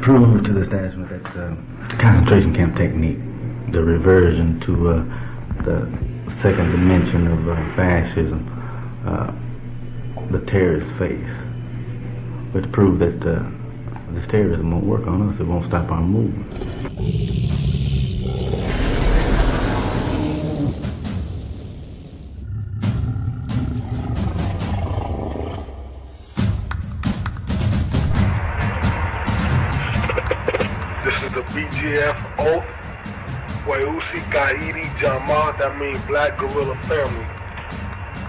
proved to the establishment that the concentration camp technique, the reversion to the second dimension of fascism, the terrorist phase, but to prove that this terrorism won't work on us, it won't stop our movement. The BGF oath, Weusi Gaidi Jama, that means Black Guerrilla Family.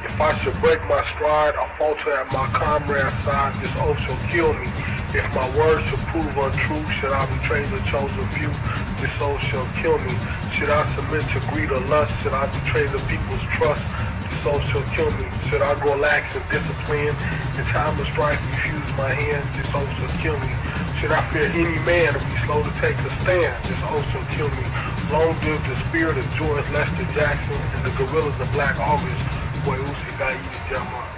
If I should break my stride or falter at my comrade's side, this oath shall kill me. If my words should prove untrue, should I betray the chosen few, this oath shall kill me. Should I submit to greed or lust, should I betray the people's trust, this oath shall kill me. Should I grow lax in discipline, in time of strife refuse my hand, this oath shall kill me. Should I fear any man or be slow to take a stand, this oath shall kill me. Long live the spirit of George Lester Jackson and the guerrillas of Black August, Weusi Gaidi Jama.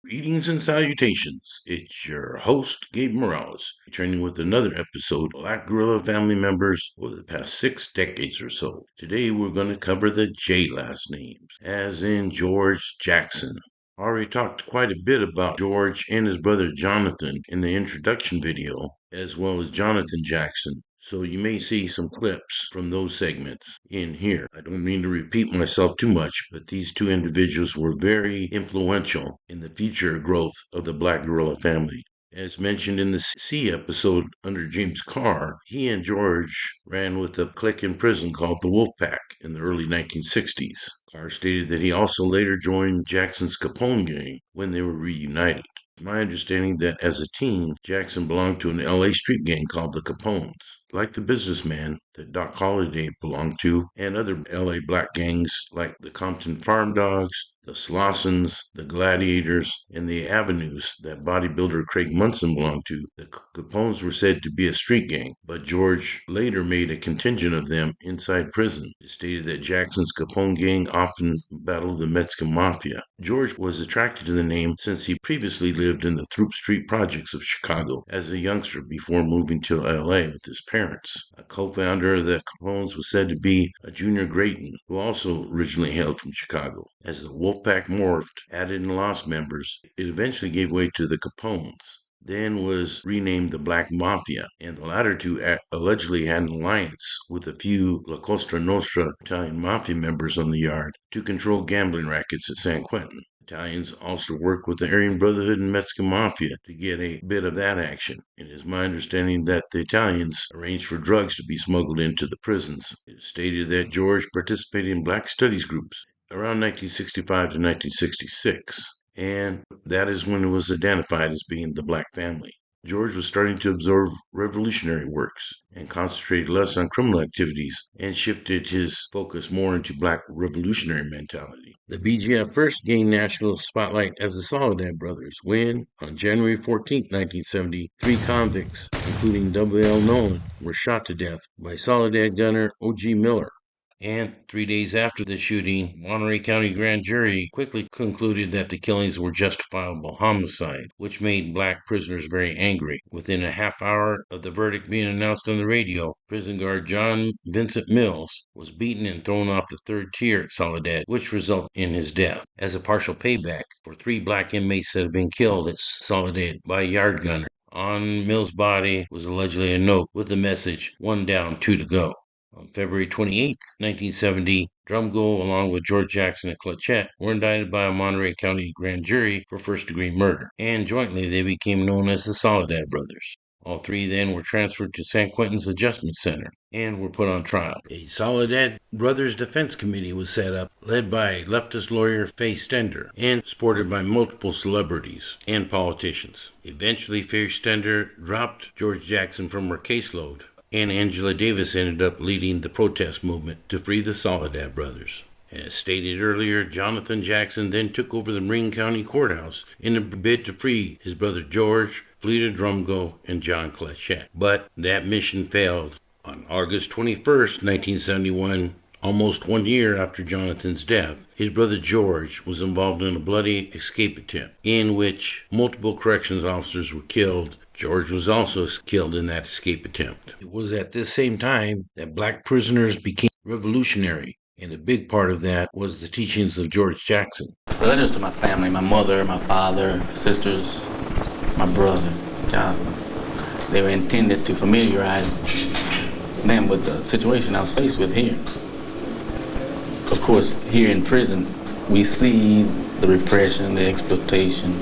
Greetings and salutations. It's your host, Gabe Morales, returning with another episode of Black Guerrilla family members over the past 6 decades or so. Today we're going to cover the J last names, as in George Jackson. I already talked quite a bit about George and his brother Jonathan in the introduction video, as well as Jonathan Jackson. So you may see some clips from those segments in here. I don't mean to repeat myself too much, but these two individuals were very influential in the future growth of the Black Guerrilla family. As mentioned in the C episode under James Carr, he and George ran with a clique in prison called the Wolfpack in the early 1960s. Carr stated that he also later joined Jackson's Capone gang when they were reunited. It's my understanding that as a teen, Jackson belonged to an LA street gang called the Capones, like the Businessman that Doc Holliday belonged to, and other LA black gangs like the Compton Farm Dogs, the Slossons, the Gladiators, and the Avenues that bodybuilder Craig Munson belonged to. The Capones were said to be a street gang, but George later made a contingent of them inside prison. It stated that Jackson's Capone gang often battled the Mexican Mafia. George was attracted to the name since he previously lived in the Throop Street projects of Chicago as a youngster before moving to LA with his parents. A co-founder of the Capones was said to be a Junior Grayton, who also originally hailed from Chicago. As the Wolfpack morphed, added and lost members, it eventually gave way to the Capones, then was renamed the Black Mafia, and the latter two allegedly had an alliance with a few La Costa Nostra Italian Mafia members on the yard to control gambling rackets at San Quentin. Italians also worked with the Aryan Brotherhood and Mexican Mafia to get a bit of that action. It is my understanding that the Italians arranged for drugs to be smuggled into the prisons. It is stated that George participated in black studies groups around 1965 to 1966, and that is when it was identified as being the Black family. George was starting to absorb revolutionary works and concentrated less on criminal activities and shifted his focus more into Black revolutionary mentality. The BGF first gained national spotlight as the Soledad Brothers when, on January 14, 1970, 3 convicts, including W.L. Nolan, were shot to death by Soledad gunner O.G. Miller. And 3 days after the shooting, Monterey County grand jury quickly concluded that the killings were justifiable homicide, which made black prisoners very angry. Within a half hour of the verdict being announced on the radio, prison guard John Vincent Mills was beaten and thrown off the 3rd tier at Soledad, which resulted in his death, as a partial payback for 3 black inmates that had been killed at Soledad by a yard gunner. On Mills' body was allegedly a note with the message, 1 down, 2 to go. On February 28, 1970, Drumgo, along with George Jackson and Clutchette, were indicted by a Monterey County grand jury for first-degree murder, and jointly they became known as the Soledad Brothers. All 3 then were transferred to San Quentin's Adjustment Center and were put on trial. A Soledad Brothers Defense Committee was set up, led by leftist lawyer Faye Stender, and supported by multiple celebrities and politicians. Eventually, Faye Stender dropped George Jackson from her caseload, and Angela Davis ended up leading the protest movement to free the Soledad Brothers. As stated earlier, Jonathan Jackson then took over the Marin County Courthouse in a bid to free his brother George, Fleta Drumgo, and John Clutchette. But that mission failed On August 21st, 1971, almost 1 year after Jonathan's death, his brother George was involved in a bloody escape attempt in which multiple corrections officers were killed. George was also killed in that escape attempt. It was at this same time that black prisoners became revolutionary, and a big part of that was the teachings of George Jackson. Letters to my family, my mother, my father, sisters, my brother, Giap. They were intended to familiarize them with the situation I was faced with here. Of course, here in prison, we see the repression, the exploitation,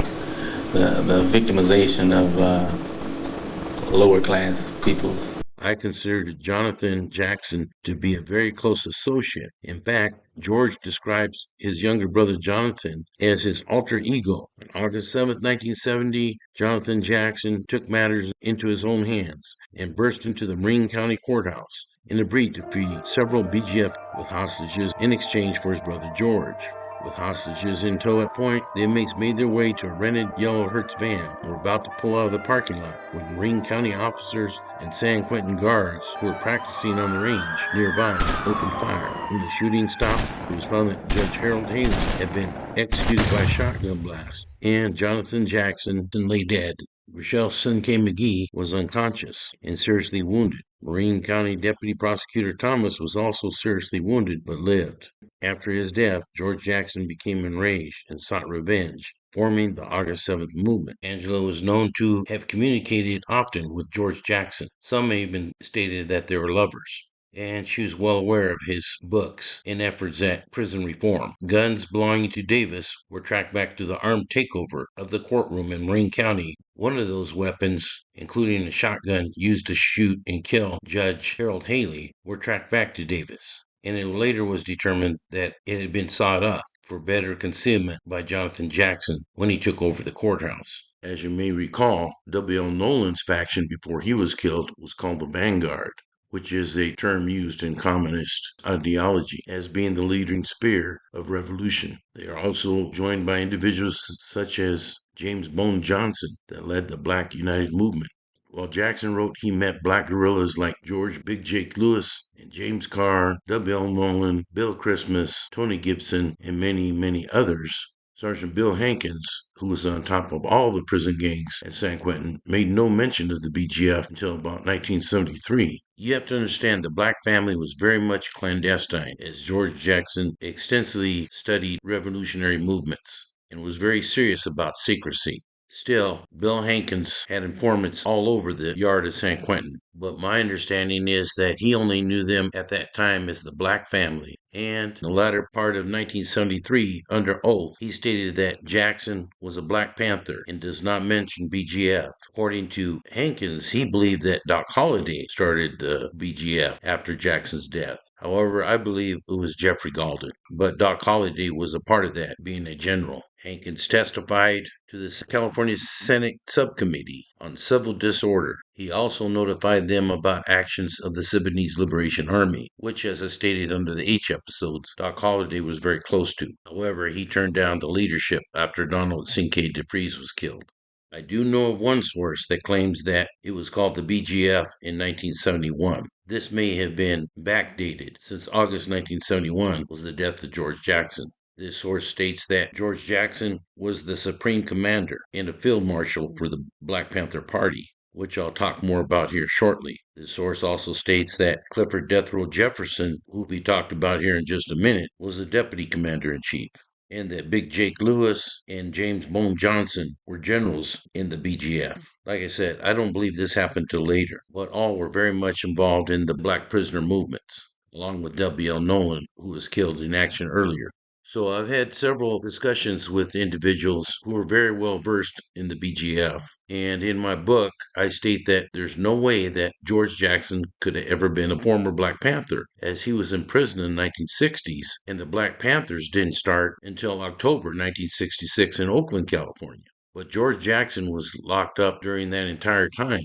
the victimization of lower class people. I considered Jonathan Jackson to be a very close associate. In fact, George describes his younger brother Jonathan as his alter ego. On August 7, 1970, Jonathan Jackson took matters into his own hands and burst into the Marin County Courthouse in a bid to free several BGF with hostages in exchange for his brother George. With hostages in tow at point, the inmates made their way to a rented yellow Hertz van and were about to pull out of the parking lot when Marin County officers and San Quentin guards who were practicing on the range nearby opened fire. When the shooting stopped, it was found that Judge Harold Haley had been executed by a shotgun blast, and Jonathan Jackson lay dead. Rochelle Sinkay McGee was unconscious and seriously wounded. Marin County Deputy Prosecutor Thomas was also seriously wounded but lived. After his death, George Jackson became enraged and sought revenge, forming the August 7th movement. Angela was known to have communicated often with George Jackson. Some even stated that they were lovers. And she was well aware of his books and efforts at prison reform. Guns belonging to Davis were tracked back to the armed takeover of the courtroom in Marin County. One of those weapons, including a shotgun used to shoot and kill Judge Harold Haley, were tracked back to Davis, and it later was determined that it had been sawed off for better concealment by Jonathan Jackson when he took over the courthouse. As you may recall, W.L. Nolan's faction before he was killed was called the Vanguard, which is a term used in communist ideology as being the leading spear of revolution. They are also joined by individuals such as James Bone Johnson that led the Black United Movement. While Jackson wrote he met black guerrillas like George Big Jake Lewis and James Carr, W.L. Nolan, Bill Christmas, Tony Gibson, and many, many others, Sergeant Bill Hankins, who was on top of all the prison gangs at San Quentin, made no mention of the BGF until about 1973. You have to understand the black family was very much clandestine, as George Jackson extensively studied revolutionary movements and was very serious about secrecy. Still, Bill Hankins had informants all over the yard of San Quentin, but my understanding is that he only knew them at that time as the Black family. And in the latter part of 1973, under oath, he stated that Jackson was a Black Panther and does not mention BGF. According to Hankins, he believed that Doc Holliday started the BGF after Jackson's death. However, I believe it was Jeffrey Galden, but Doc Holliday was a part of that, being a general. Hankins testified to the California Senate Subcommittee on Civil Disorder. He also notified them about actions of the Sudanese Liberation Army, which, as I stated under the H episodes, Doc Holliday was very close to. However, he turned down the leadership after Donald Kincaid DeFries was killed. I do know of one source that claims that it was called the BGF in 1971. This may have been backdated, since August 1971 was the death of George Jackson. This source states that George Jackson was the supreme commander and a field marshal for the Black Panther Party, which I'll talk more about here shortly. This source also states that Clifford Death Row Jefferson, who will be talked about here in just a minute, was the deputy commander-in-chief, and that Big Jake Lewis and James Bone Johnson were generals in the BGF. Like I said, I don't believe this happened till later, but all were very much involved in the black prisoner movements, along with W.L. Nolan, who was killed in action earlier. So I've had several discussions with individuals who are very well versed in the BGF. And in my book, I state that there's no way that George Jackson could have ever been a former Black Panther, as he was in prison in the 1960s, and the Black Panthers didn't start until October 1966 in Oakland, California. But George Jackson was locked up during that entire time.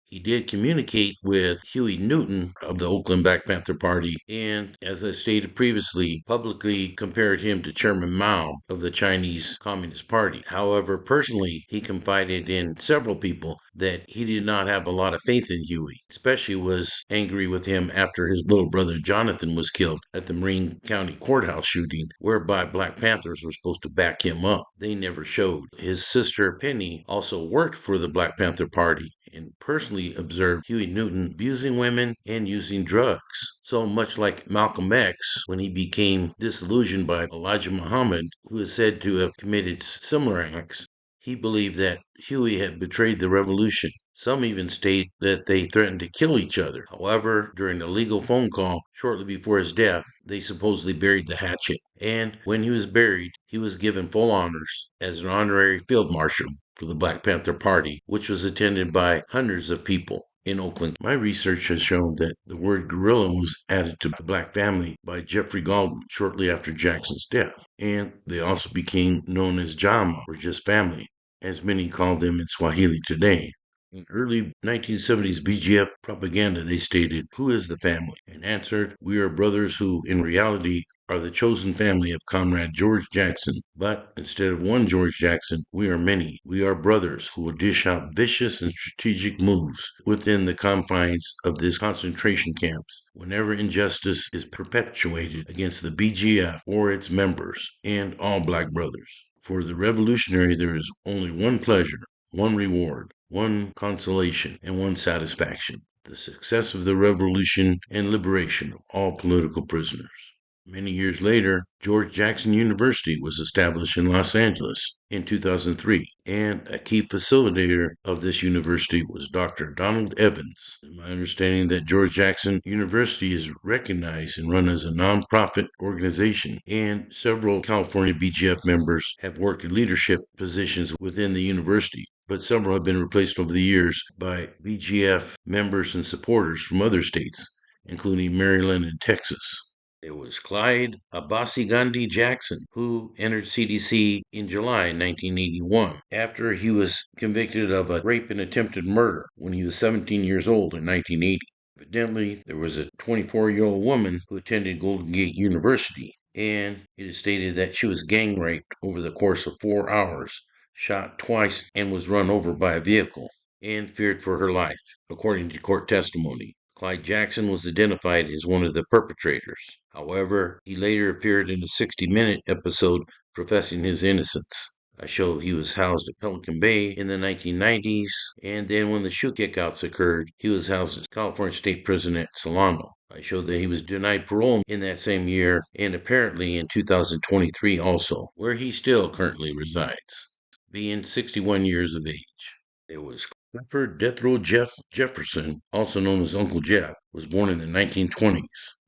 He did communicate with Huey Newton of the Oakland Black Panther Party and, as I stated previously, publicly compared him to Chairman Mao of the Chinese Communist Party. However, personally, he confided in several people that he did not have a lot of faith in Huey, especially was angry with him after his little brother Jonathan was killed at the Marine County Courthouse shooting, whereby Black Panthers were supposed to back him up. They never showed. His sister Penny also worked for the Black Panther Party and personally observed Huey Newton abusing women and using drugs. So much like Malcolm X, when he became disillusioned by Elijah Muhammad, who is said to have committed similar acts, he believed that Huey had betrayed the revolution. Some even state that they threatened to kill each other. However, during a legal phone call shortly before his death, they supposedly buried the hatchet. And when he was buried, he was given full honors as an honorary field marshal for the Black Panther Party, which was attended by hundreds of people in Oakland. My research has shown that the word guerrilla was added to the Black family by Jeffrey Galton shortly after Jackson's death, and they also became known as Jama, or just family, as many call them in Swahili today. In early 1970s BGF propaganda, they stated, "Who is the family?" and answered, "We are brothers who, in reality, are the chosen family of Comrade George Jackson. But instead of one George Jackson, we are many. We are brothers who will dish out vicious and strategic moves within the confines of these concentration camps whenever injustice is perpetuated against the BGF or its members and all black brothers. For the revolutionary, there is only one pleasure, one reward, one consolation, and one satisfaction: the success of the revolution and liberation of all political prisoners." Many years later, George Jackson University was established in Los Angeles in 2003, and a key facilitator of this university was Dr. Donald Evans. It's my understanding that George Jackson University is recognized and run as a nonprofit organization, and several California BGF members have worked in leadership positions within the university, but several have been replaced over the years by BGF members and supporters from other states, including Maryland and Texas. It was Clyde Gandhi Jackson who entered CDC in July 1981 after he was convicted of a rape and attempted murder when he was 17 years old in 1980. Evidently, there was a 24-year-old woman who attended Golden Gate University, and it is stated that she was gang raped over the course of 4 hours, shot twice, and was run over by a vehicle, and feared for her life, according to court testimony. Clyde Jackson was identified as one of the perpetrators. However, he later appeared in a 60-minute episode professing his innocence. I show he was housed at Pelican Bay in the 1990s, and then when the shoe kickouts occurred, he was housed at California State Prison at Solano. I showed that he was denied parole in that same year, and apparently in 2023 also, where he still currently resides, being 61 years of age. It was Clifford Death Row Jefferson, also known as Uncle Giap, was born in the 1920s.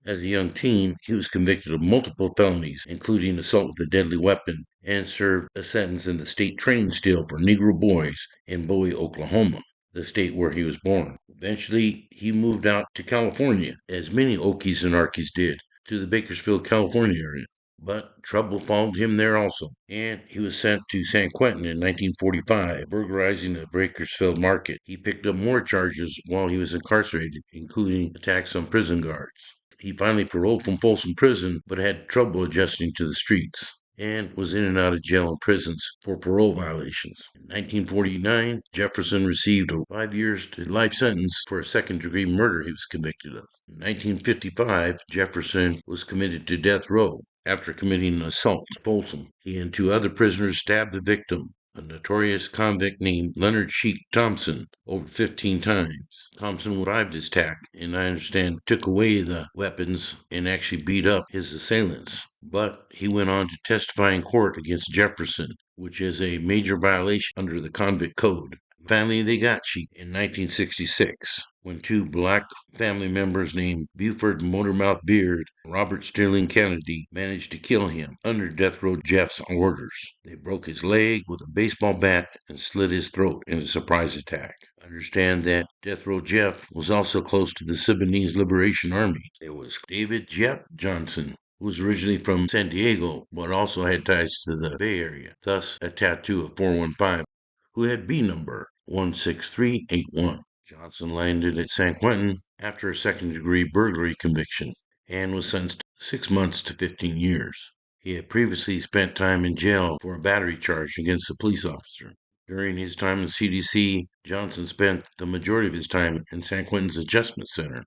As a young teen, he was convicted of multiple felonies, including assault with a deadly weapon, and served a sentence in the state training still for Negro boys in Bowie, Oklahoma, the state where he was born. Eventually, he moved out to California, as many Okies and Arkies did, to the Bakersfield, California area. But trouble followed him there also, and he was sent to San Quentin in 1945, burglarizing the Bakersfield market. He picked up more charges while he was incarcerated, including attacks on prison guards. He finally paroled from Folsom Prison, but had trouble adjusting to the streets, and was in and out of jail and prisons for parole violations. In 1949, Jefferson received a 5 years to life sentence for a second-degree murder he was convicted of. In 1955, Jefferson was committed to death row after committing an assault in Folsom. He and 2 other prisoners stabbed the victim, a notorious convict named Leonard Sheik Thompson, over 15 times. Thompson survived his attack, and I understand took away the weapons and actually beat up his assailants. But he went on to testify in court against Jefferson, which is a major violation under the convict code. Finally, they got Sheik in 1966, when 2 black family members named Buford Motormouth Beard and Robert Sterling Kennedy managed to kill him under Death Row Jeff's orders. They broke his leg with a baseball bat and slit his throat in a surprise attack. Understand that Death Row Jeff was also close to the Sudanese Liberation Army. It was David Giap Johnson, who was originally from San Diego, but also had ties to the Bay Area, thus a tattoo of 415, who had B number 16381. Johnson landed at San Quentin after a second-degree burglary conviction and was sentenced 6 months to 15 years. He had previously spent time in jail for a battery charge against a police officer. During his time in CDC, Johnson spent the majority of his time in San Quentin's Adjustment Center,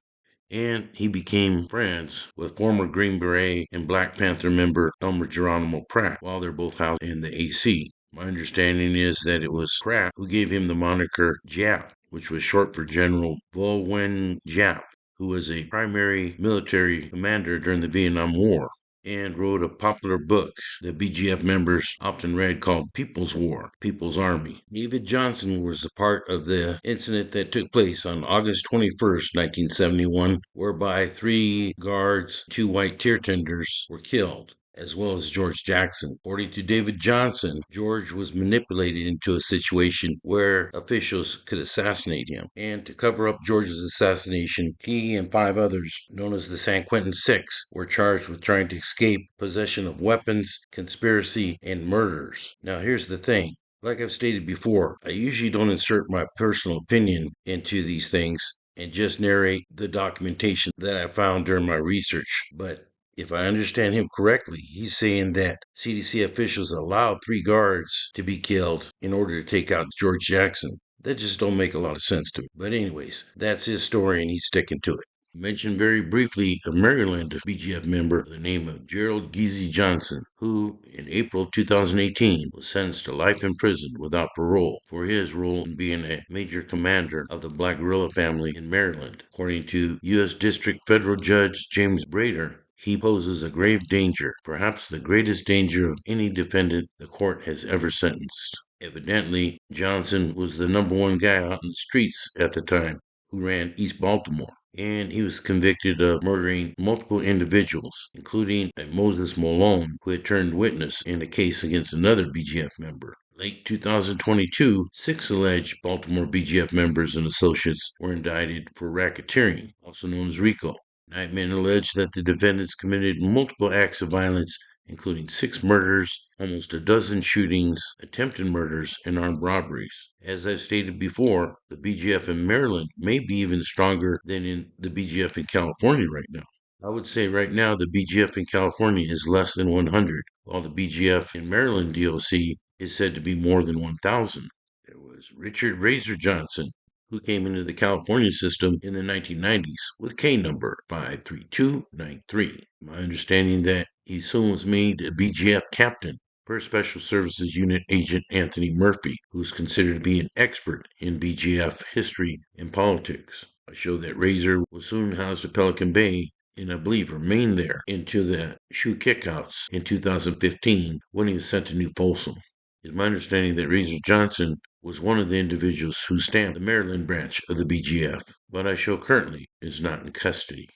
and he became friends with former Green Beret and Black Panther member Elmer Geronimo Pratt while they're both housed in the AC. My understanding is that it was Pratt who gave him the moniker Giap, which was short for General Volwen Giap, who was a primary military commander during the Vietnam War and wrote a popular book that BGF members often read called People's War, People's Army. David Johnson was a part of the incident that took place on August 21st, 1971, whereby 3 guards, 2 white tear tenders were killed, as well as George Jackson. According to David Johnson, George was manipulated into a situation where officials could assassinate him. And to cover up George's assassination, he and 5 others, known as the San Quentin Six, were charged with trying to escape, possession of weapons, conspiracy, and murders. Now here's the thing. Like I've stated before, I usually don't insert my personal opinion into these things and just narrate the documentation that I found during my research. But if I understand him correctly, he's saying that CDC officials allowed 3 guards to be killed in order to take out George Jackson. That just don't make a lot of sense to me. But anyways, that's his story and he's sticking to it. Mentioned very briefly a Maryland BGF member by the name of Gerald Geezy Johnson, who in April 2018 was sentenced to life in prison without parole for his role in being a major commander of the Black Guerrilla family in Maryland. According to U.S. District Federal Judge James Brader, he poses a grave danger, perhaps the greatest danger of any defendant the court has ever sentenced. Evidently, Johnson was the number 1 guy out in the streets at the time who ran East Baltimore, and he was convicted of murdering multiple individuals, including a Moses Malone, who had turned witness in a case against another BGF member. Late 2022, 6 alleged Baltimore BGF members and associates were indicted for racketeering, also known as RICO. Nightman alleged that the defendants committed multiple acts of violence, including 6 murders, almost a dozen shootings, attempted murders, and armed robberies. As I've stated before, the BGF in Maryland may be even stronger than in the BGF in California right now. I would say right now the BGF in California is less than 100, while the BGF in Maryland DOC is said to be more than 1,000. There was Richard Razor Johnson, who came into the California system in the 1990s with K number 53293. My understanding that he soon was made a BGF captain per Special Services Unit Agent Anthony Murphy, who is considered to be an expert in BGF history and politics. I show that Razor was soon housed at Pelican Bay and I believe remained there into the shoe kickouts in 2015 when he was sent to New Folsom. It's my understanding that Razor Johnson was one of the individuals who stamped the Maryland branch of the BGF, but I show currently is not in custody.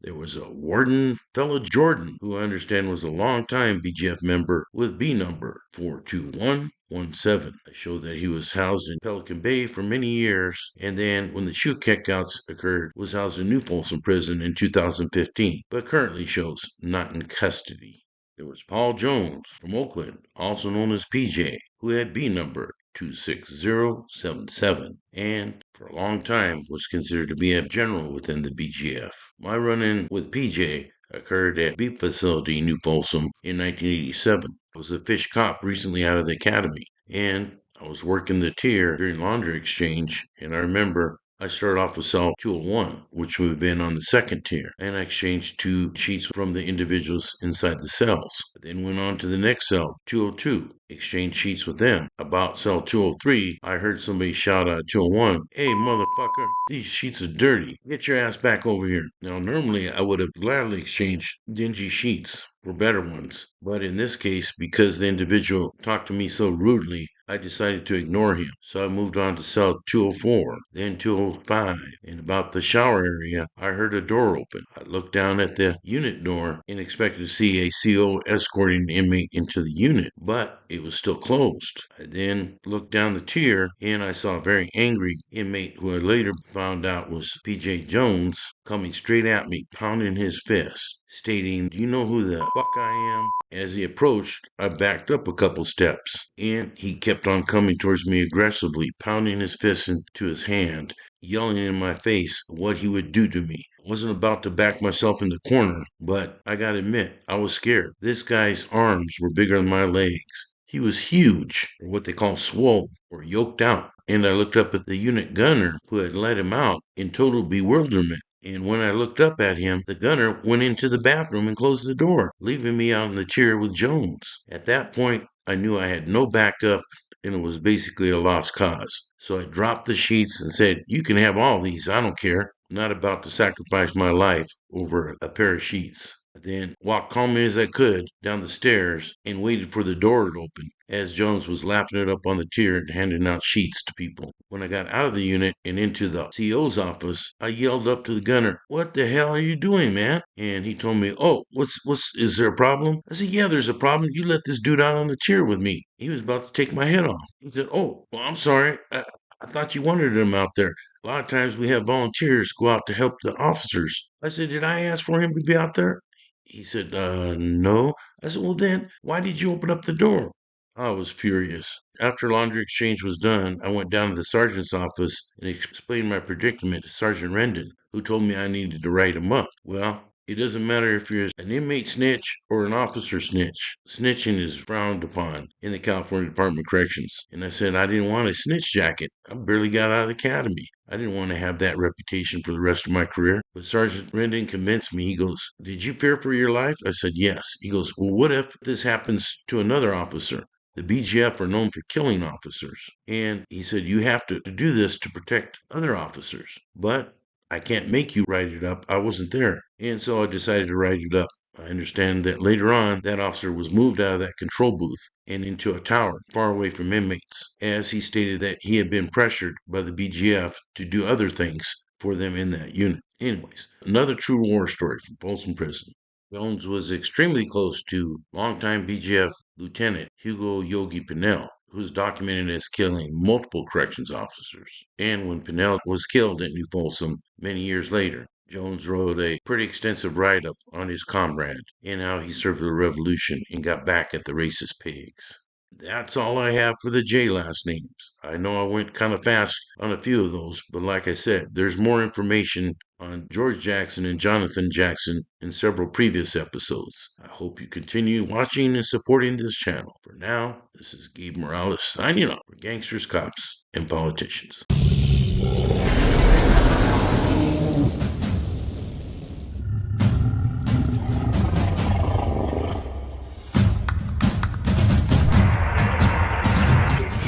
There was a Warden Fellow Jordan, who I understand was a long-time BGF member with B number 42117. I show that he was housed in Pelican Bay for many years, and then when the shoe kickouts occurred, was housed in New Folsom Prison in 2015, but currently shows not in custody. There was Paul Jones from Oakland, also known as PJ, who had B number 26077, and for a long time was considered to be a general within the BGF. My run-in with PJ occurred at Beep Facility in New Folsom in 1987. I was a fish cop recently out of the academy, and I was working the tier during laundry exchange, and I remember I started off with cell 201, which would have been on the second tier, and I exchanged 2 sheets from the individuals inside the cells. I then went on to the next cell, 202, exchanged sheets with them. About cell 203, I heard somebody shout out 201, "Hey, motherfucker, these sheets are dirty. Get your ass back over here." Now, normally I would have gladly exchanged dingy sheets for better ones, but in this case, because the individual talked to me so rudely, I decided to ignore him. So I moved on to cell 204, then 205, and about the shower area, I heard a door open. I looked down at the unit door and expected to see a CO escorting an inmate into the unit, but it was still closed. I then looked down the tier and I saw a very angry inmate who I later found out was PJ Jones coming straight at me, pounding his fist. stating, "Do you know who the fuck I am?" As he approached, I backed up a couple steps, and he kept on coming towards me aggressively, pounding his fist into his hand, yelling in my face what he would do to me. I wasn't about to back myself in the corner, but I gotta admit, I was scared. This guy's arms were bigger than my legs. He was huge, or what they call swole, or yoked out, and I looked up at the unit gunner who had let him out in total bewilderment. And when I looked up at him, the gunner went into the bathroom and closed the door, leaving me out in the chair with Jones. At that point, I knew I had no backup, and it was basically a lost cause. So I dropped the sheets and said, "You can have all these, I don't care. I'm not about to sacrifice my life over a pair of sheets." Then walked calmly as I could down the stairs and waited for the door to open, as Jones was laughing it up on the tier and handing out sheets to people. When I got out of the unit and into the CO's office, I yelled up to the gunner, "What the hell are you doing, man?" And he told me, "Oh, is there a problem?" I said, "Yeah, there's a problem. You let this dude out on the tier with me. He was about to take my head off." He said, "Oh, well, I'm sorry. I thought you wanted him out there. A lot of times we have volunteers go out to help the officers." I said, "Did I ask for him to be out there?" He said, no. I said, "Well, then, why did you open up the door?" I was furious. After laundry exchange was done, I went down to the sergeant's office and explained my predicament to Sergeant Rendon, who told me I needed to write him up. Well, it doesn't matter if you're an inmate snitch or an officer snitch. Snitching is frowned upon in the California Department of Corrections. And I said I didn't want a snitch jacket. I barely got out of the academy. I didn't want to have that reputation for the rest of my career. But Sergeant Rendon convinced me. He goes, "Did you fear for your life?" I said, "Yes." He goes, "Well, what if this happens to another officer? The BGF are known for killing officers." And he said, "You have to do this to protect other officers. But I can't make you write it up. I wasn't there." And so I decided to write it up. I understand that later on, that officer was moved out of that control booth and into a tower far away from inmates, as he stated that he had been pressured by the BGF to do other things for them in that unit. Anyways, another true war story from Folsom Prison. Jones was extremely close to longtime BGF Lieutenant Hugo Yogi Pinnell, who was documented as killing multiple corrections officers. And when Pinnell was killed at New Folsom many years later, Jones wrote a pretty extensive write-up on his comrade and how he served the revolution and got back at the racist pigs. That's all I have for the J last names. I know I went kind of fast on a few of those, but like I said, there's more information on George Jackson and Jonathan Jackson in several previous episodes. I hope you continue watching and supporting this channel. For now, this is Gabe Morales signing off for Gangsters, Cops, and Politicians.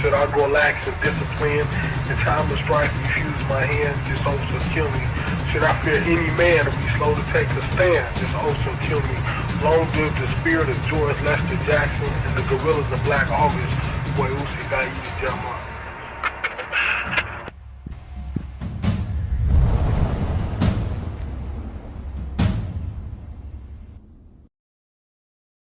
Should I grow lax in discipline? In time of strife, refuse my hand, this oath shall kill me. Should I fear any man or be slow to take a stand? This oath shall kill me. Long live the spirit of George Lester Jackson and the guerrillas of Black August, Giap.